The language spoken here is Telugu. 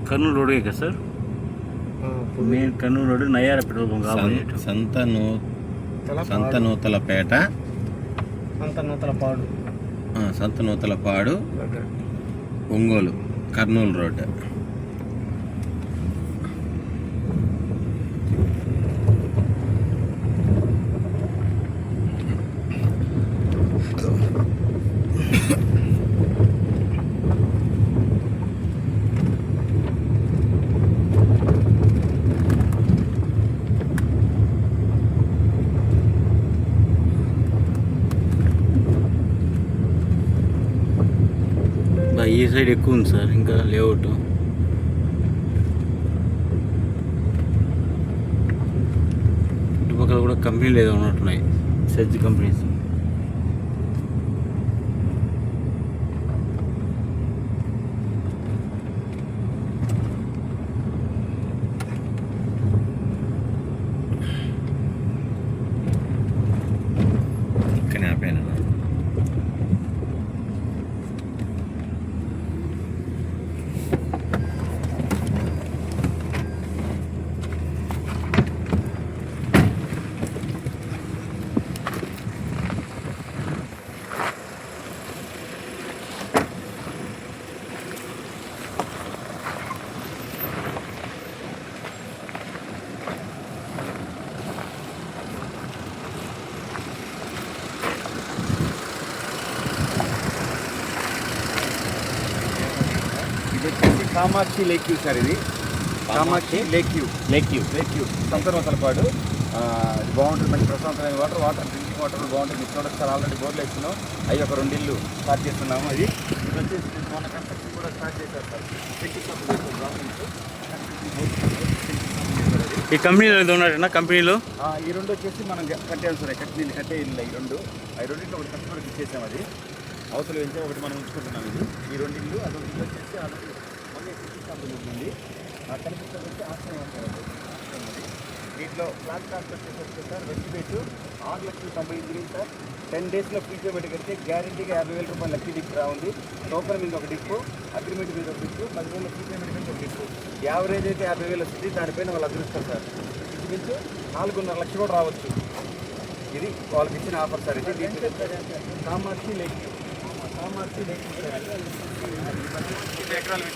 కర్నూలు రోడ్డే కదా సార్? మెయిన్ కర్నూలు రోడ్డు నయ్యార petrol bunk Santhanuthalapeta Santhanuthalapadu Ongole Kurnool road. ఈ సైడ్ ఎక్కువ ఉంది సార్ ఇంకా లేఅవుట్. చుట్టుపక్కల కూడా కంపెనీలు ఏదో ఉన్నట్టున్నాయి, సెజ్ కంపెనీస్. ఇక్కడ ఆపేనా? Kamakshi lake view sir. ఇది కామాక్షి లేక్ వ్యూ సంతనూతలపాడు. బాగుంటుంది, మంచి ప్రశాంతమైన వాటర్ డ్రింకింగ్ వాటర్ బాగుంటుంది. చూడొచ్చు సార్, ఆల్రెడీ బోర్లు వేస్తున్నాం. అవి ఒక 2 ఇళ్ళు స్టార్ట్ చేస్తున్నాము. ఇది వచ్చేసి మన కన్స్ట్రక్షన్ కూడా స్టార్ట్ చేశారు సార్. ఈ కంపెనీలో ఏదో ఉన్నారన్నా కంపెనీలో ఈ 2 వచ్చేసి మనం కట్టాము సార్. కట్టే ఇల్లు ఈ 2. అవి 2 ఒకటి కస్టమర్కి ఇచ్చేసాం. అది అవతల వెళ్తే ఒకటి మనం ఉంచుకుంటున్నాం. ఈ 2 ఇల్లు అదొక ఇల్లు వచ్చేసి ఆల్రెడీ ఉంది. కనిపిస్తుంది ఆశ్రయం అంటారు. వీటిలో ఫ్లాట్ కాస్ట్ వచ్చేసి సార్ వెస్ట్ బేటు 6,90,000 సార్. 10 డేస్లో ప్రీపేమెంట్ కడితే గ్యారెంటీగా 50,000 రూపాయలు లక్కీ డిప్ ఉంది. టోకన్ మీద ఒక డిప్పు, అగ్రిమెంట్ మీద ఒక డిప్పు, 10,000 ప్రీపేమెంట్ మీద ఒక డిప్పు. యావరేజ్ అయితే 50,000 వస్తుంది. దానిపైన వాళ్ళు అదృస్తారు సార్. ఇది నుంచి 4.5 లక్షలు కూడా రావచ్చు. ఇది వాళ్ళకి ఇచ్చిన ఆఫర్ సార్. ఇది కామాక్షి లేక్ 30 ఎకరాలు పెట్టి 30 ఎకరాలు